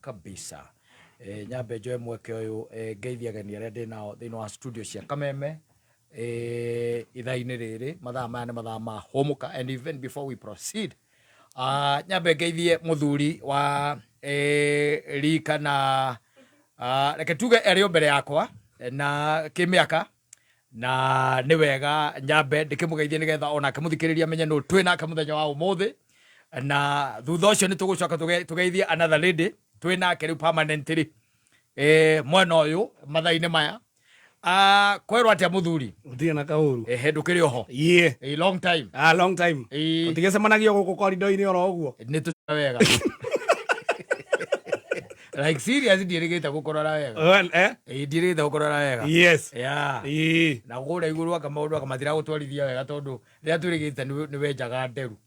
kabisa. Nyambe njoe mweke uyu ngeithia geni aria ndi nao thiini wa studio cia Kameme ithaa-ini riri mathaa maya ni mathaa ma homuka. And even before we proceed, nyambe ngeithie muthuri wa rika na reke tuge eri mbere yakwa na kimiaka na ni wega nyambe ndikimugeithie nigetha ona kimuthikiriria menye no twinake muthenya wa umuthi, na thutha ucio ni tugucoka tugeithie another lady twinake riu permanently mwena uyu mathaa-ini maya. Kwerwo atia muthuri utige na kauru ndukiri oho long time long time utigecemanagio guku corridor-ini oro uguo ni tu wega like serious ndirigite gukorora wega ndirigite gukorora wega yes na gura iguru aka maundu akamathira gutwarithia wega tondu riria turigite ni wenjaga nderu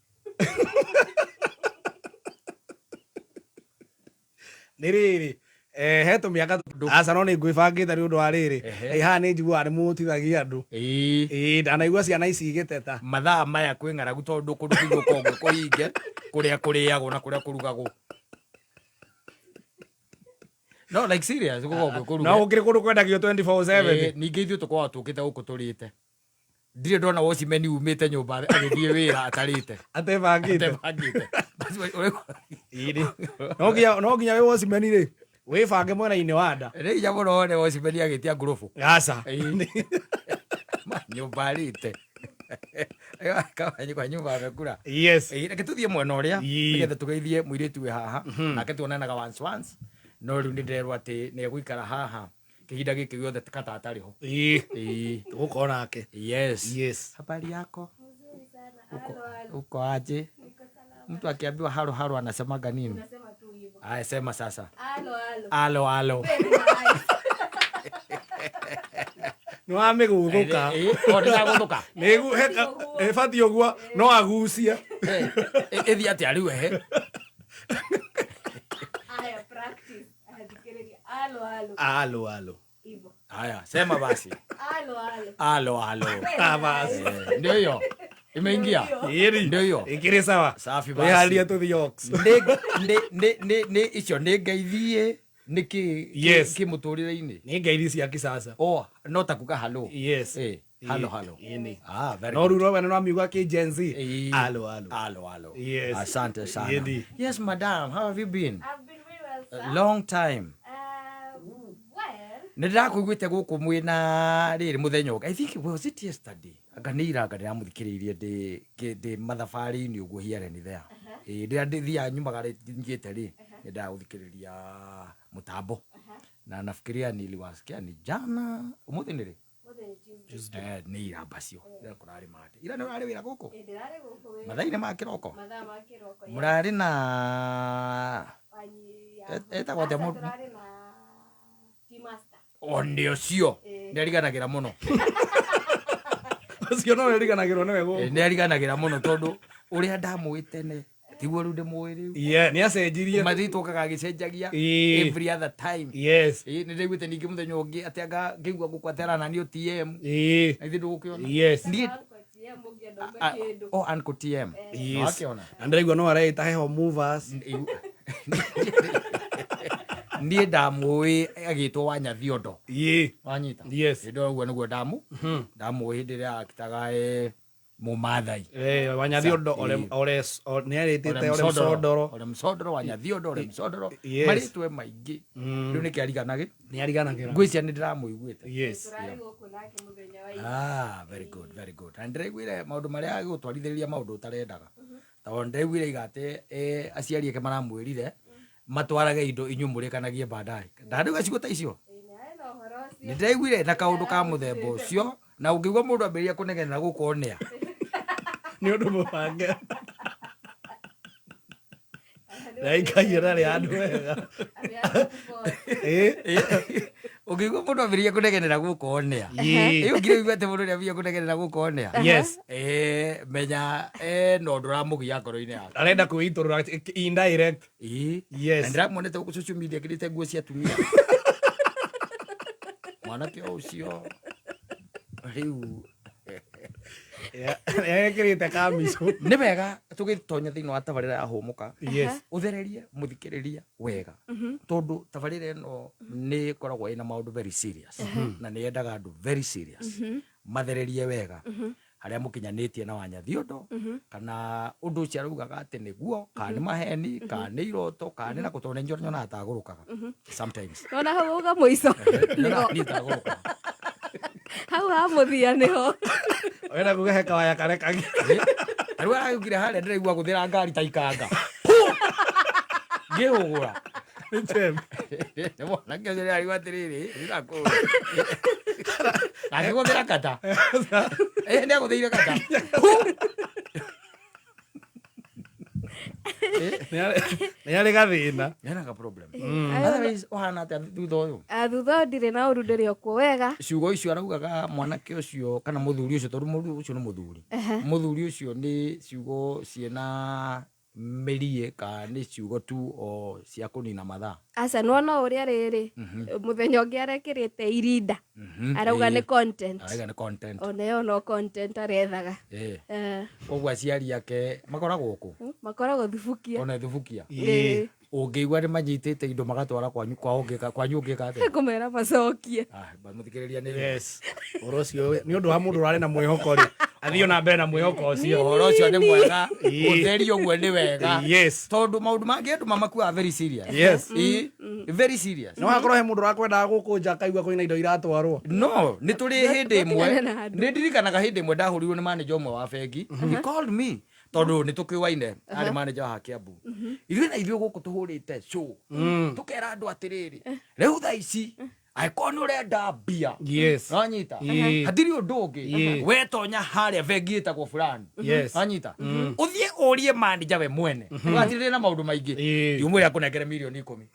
niriri heto miaka asa no ni ngwibangite ni undu wa riri haha ni njiguaga ni mutithagia andu ndanaigua ciana ici igiteta mathaa maya kwi ng'aragu tondu kundu kuigwo kongwe kuhinge kuria kuriagwo na kuria kurugagwo. No like serious gukongwe kuruga no ukiri kundu kwendagio 24/7 ningi ithu tukoragwo tukite guku turite ndire ndona wocimeni umite nyumba agithie wira atarite atebangite no nginya wi wocimeni ri wibange mwena-ini wa nda ri ja muno ne wocimeni agitia ngurubu asa nyumba arite kwa nyumba amekura. Yes. Reke tuthie mwena uria nigetha tugeithie muiritu wi haha nake tuonanaga once no riu nindirerwo ati ni egwikara haha kihinda giki giothe kata atariho tugukorwo nake. Yes. Habari yako? Uko aje? Mtu akiambiwa halo anasemaga nini? Unasema tu hivyo. Aya, sema sasa. Halo. No amiguguka ona gutuka nigu ebati ogua no agucia ethi ati ari we Aya, practice. halo Hivyo. aya, sema basi halo basi ndio hiyo imeingia ndio hiyo ikiri sawa safi basi halia tu thiox ne icio ne ngeithie niki kimuturire-ini ni ngeithi cia kisasa no takuga halo halo very no ruro wena no amiuga ki Gen Z halo yes asante sana yes madam, how have you been? I've been very well, sir. Long time. Nindirakuiguite guku mwina riri muthenya I think it was it yesterday aganira nganira muthikiririe ndi mathabari-ini uguo here and there ndira ndithia nyumaga ngite ri nindaguthikiriria mutambo na nafikiria niliwasikia ni jana umuthi ni ri ni ira bacio ndira kurari mate ira ni urari wira guku mathaa-ini ma kiroko murari na eta gwa temo ndio cio nĩariganagira muno ucio no nĩariganagĩrwo nĩwe gũkũ nĩariganagira muno tondu uria ndamũĩ tene tiguo riu ndimũĩ riu nĩacenjirie mathitũ kaga agĩcenjagia every other time nĩndĩiguĩte ningĩ mũthenya ũngĩ atĩ anga ngĩigua gũkũ aterana nĩ OTM na ithuĩ ndũgũkĩona Uncle TM na ndĩraigua no areĩta heho movers niĩ ndamũĩ agĩtwo Wanyathiondo wanyita ĩndo ũguo nĩguo ndamũĩ hĩndĩ ĩrĩa akĩtaga Mũmathai Wanyathiondo nĩarĩtĩte ore Msondoro Wanyathiondo ore Msondoro marĩtwe maingĩ rĩu nĩariganagira ngwĩcia nĩ ndĩramũiguĩte very good na ndĩraiguire maũndũ marĩa agĩgũtwarithĩrĩria maũndũ ũtarendaga tondũ ndĩraiguire igate aciari ake maramwĩrire matwarage indo inyu mũrĩkanagie baadaye ndanduga cigo ta icio nĩndĩraiguire na kaũndũ ka mũthemba ũcio na ũngĩigua mũndũ ambĩrĩria kũnegenera gũkonĩa nĩ ũndũ mũbange ndaikaiyĩra rĩ andũ wega ũngĩigua mũndũ ambĩrĩria kũnegenera gũkonĩa ũngire igua atĩ mũndũ nĩambĩrĩria kũnegenera gũkonĩa menya no ndũramũgia ngoro-inĩ yake arenda kwĩitũrũra indirect na ndĩramuonete gũkũ social media kĩrĩte nguo cia atumia mwanake ũcio rĩu Ekirite kamicu. Nĩ wega tũgĩtonya thĩinĩ wa tabarĩra ya hũmũka. Yes. Ũthererie mũthikĩrĩria wega. Tondũ tabarĩra ĩno nĩ ĩkoragwo ĩna maũndũ very serious. Na nĩ yendaga andũ very serious. Mathererie wega. Harĩa mũkinyanĩtie na Wanyathiondo kana ũndũ ũcio araugaga atĩ nĩguo kana nĩ maheni kana nĩ iroto kana nĩ na gũtona nyonaga tagũrũkaga sometimes. Ona hau uga mũico. Nĩ tagũrũkaga. Hau ha mũthia nĩho. Wena kuga heka waya karekagi. Arua aragire harĩa ndĩraigua gũthĩra ngari ta ikanga. Ngĩhũgũra. Nĩ mwana kĩonire arigua atĩrĩrĩ ndĩrakũra. Agĩgũthĩra kata. Nĩ agũthĩire kata. Nĩ arĩ gathĩna. Nĩ na problem. Otherwise ũhana atĩa thutha ũyũ? Thutha ndirĩ na ũru ndĩrĩ o kuo wega. Ciugo icio araugaga mwanake ũcio kana mũthuri ũcio tondũ mũndũ ũcio nĩ mũthuri. Mũthuri ũcio nĩ ciugo ciĩna mĩriĩ kana nĩ ciugo tu o cia kũnina mathaa. Aca nona ũrĩa rĩrĩ mũthenya ũngĩ arekĩrĩte irinda arauga nĩ content. Arauga nĩ content. Oneyo no content arethaga. Koguo aciari ake makoragwo kũ? Makoragwo Thubukia. Ona Thubukia. Ũngĩigua nĩ manyitĩte indo magatwara kwanyu ũngĩka atĩa? Kũmera macokie. Mũthikĩrĩria nĩ yes. Ũhoro ũcio nĩ ũndũ wa mũndũ ũrarĩ na mwĩhoko rĩ athiĩ na mbere na mwĩhoko ũcio. Ũhoro ũcio nĩ mwega. Ũtheri ũguo nĩ wega. Yes. Tondũ maũndũ mangĩ andũ mamakuaga very serious. Yes. Very serious. No akorwo he mũndũ ũrakwendaga gũkũ nja akaigua kwĩna indo iratwarwo. No, nĩ tũrĩ hĩndĩ ĩmwe nĩ ndirikanaga hĩndĩ ĩmwe ndahũrirwo nĩ manager ũmwe wa bengi. He called me. Tondũ nĩ tũkĩwaine arĩ manager wa Kiambu. Ithuĩ na ithuĩ gũkũ tũhũrĩte show. Tũkera andũ atĩrĩrĩ. Rĩu thaa ici angĩkorwo nĩ ũrenda mbia. Yes. Wanyita. Hatirĩ ũndũ ũngĩ. Wetonya harĩa bengi ĩtagwo fulani. Yes. Wanyita. Ũthiĩ ũrie manager we mwene. Ũgatirĩ na maũndũ maingĩ. Ndiũmwĩra kũnengere milioni 10.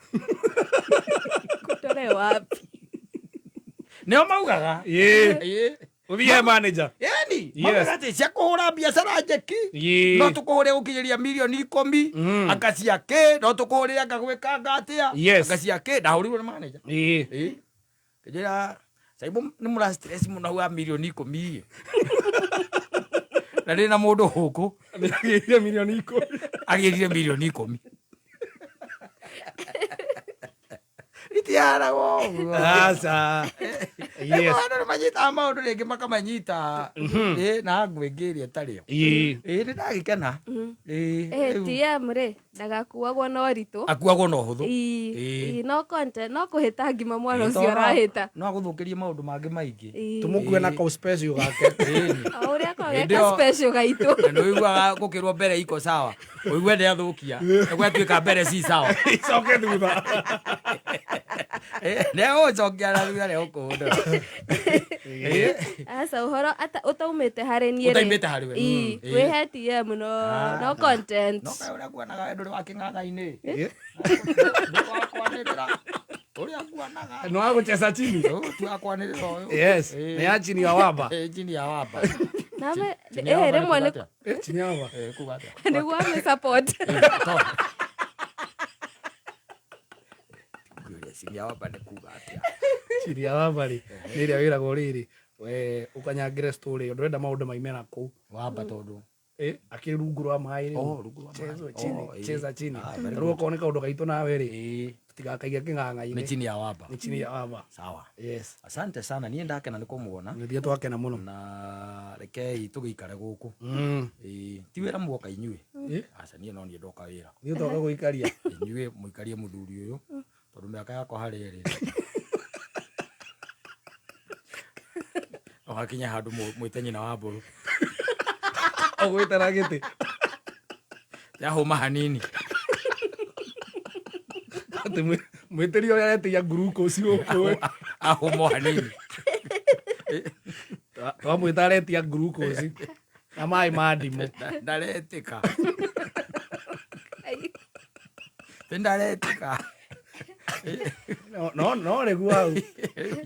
Kutore wapi? Nĩo maugaga. Ũthiĩ manager. Yani, maugaga atĩ cia kũhũra biacara njeki. No tũkũhũrĩre gũkinyĩria milioni 10. Akaciake no tũkũhũrĩre ngagwĩkanga atĩa. Akaciake ndahũrirwo nĩ manager. Kĩnjĩra saibu nĩ mũra stress mũno wa milioni 10. Na ndĩ na mũndũ hũkũ agĩrire milioni 10. Agĩrire milioni 10. Itiara woguo. Aca. Yes. Nĩ manyitaga maũndũ rĩngĩ makamanyita na ngũ ĩngĩ ĩrĩa ĩtarĩ. Nĩ ndagĩkena. TM rĩ ndagakuagwo na ũritũ. Akuagwo na ũhũthũ. No content no kũhĩta ngima mwana ũcio arahĩta. No agũthũkĩrie maũndũ mangĩ maingĩ. Tũmũkue na ka special gake. Ũrĩa kwageka special gaitũ. Nĩ ũiguaga gũkĩrwo mbere iko sawa. Ũigue nĩ athũkia. Gwatuĩka mbere si sawa. Icoke thutha. Nĩ ũcokia na thutha nĩ ũkũndora. Aca ũhoro ũtaumĩte harĩ niĩ rĩ. Ũtaumĩte harĩ we. Wĩhe TM no content. No kaĩ ũrĩa kuonaga ndũrĩ wa kĩng'ang'a-inĩ. Ũrĩa kuonaga. No agũceca chini. Tuakwanĩrĩra ũyũ. Yes. Nĩ ya chini ya wamba. Chini ya wamba. Name rĩmwe nĩ chini ya wamba. Kuga atĩa. Nĩguo ame support. Chini ya wamba nĩ kuga atĩa. Chini ya wamba rĩ nĩ ĩrĩa wĩragwo rĩrĩ we ũkanyangĩre story ũndũ wenda maũndũ maimena kũu. Wamba tondũ akĩrĩ rungu rwa maĩ rĩ. Cheza chini. Rĩu okorwo nĩ kaũndũ gaitũ nawe rĩ tutigakaige kĩng'ang'a-inĩ. Nĩ chini ya wamba. Nĩ chini ya wamba. Sawa. Yes. Asante sana. Niĩ ndakena nĩ kũmuona. Nĩ twakena mũno. Na rekei tũgĩikare gũkũ. Ti wĩra muoka inyuĩ. Aca niĩ no niĩ ndoka wĩra. Niĩ ũtoka gũikaria. Inyuĩ mũikarie mũthuri ũyũ. Tondũ mĩaka yakwa harĩa ĩrĩ. Hakinya handũ mwĩte nyina wa mbũrũ. Ũgwĩtara gĩtĩ. Yahũma hanini. Atĩ mwĩtĩria ũrĩa aretĩia glucose gũkũ. Ahũma hanini. Twamwĩta aretia glucose na maĩ ma ndimũ. Ndaretĩka. Ndaretĩka. No rĩgu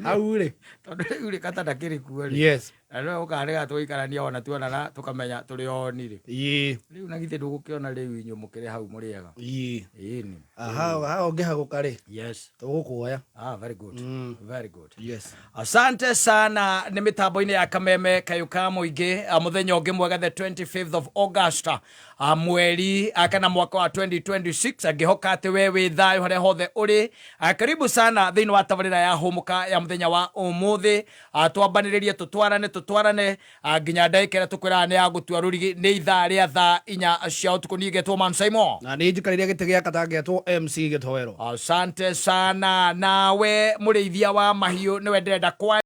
hau rĩ. Tondũ rĩu rĩ kata ndakĩrĩ kuo rĩ. Yes. Ano ukarega tuikarania ona tuonana tukamenya turi onire. Ii. Riu na githe ndugukiona riu inyu mukire hau muriega. Ii. Ini. Aha, ongeha gukari. Yes. Tugukuoya. Very good. Very good. Yes. Asante sana nä mä tambo-inä ya kameme kayå ka må ingä må thenya å ngä mwega the 25th of August mweri kana mwaka wa 2026 angä hoka atä we wä thayå harä a hothe å rä karibu sana thä inä wa tabarä ra ya hå må ka ya må thenya wa å må thä twambanä rä rie tå twarane nginya ndagä ä tå kwä raga nä ya gå tua rå rigi nä ithaa rä a thaa inya cia å tukå niä getwo mansaimo na nä njikarä gä tä gä aka tangetwo MC gä toero. Asante sana nawe må rä ithia wa mahiå nä we ndärenda kwa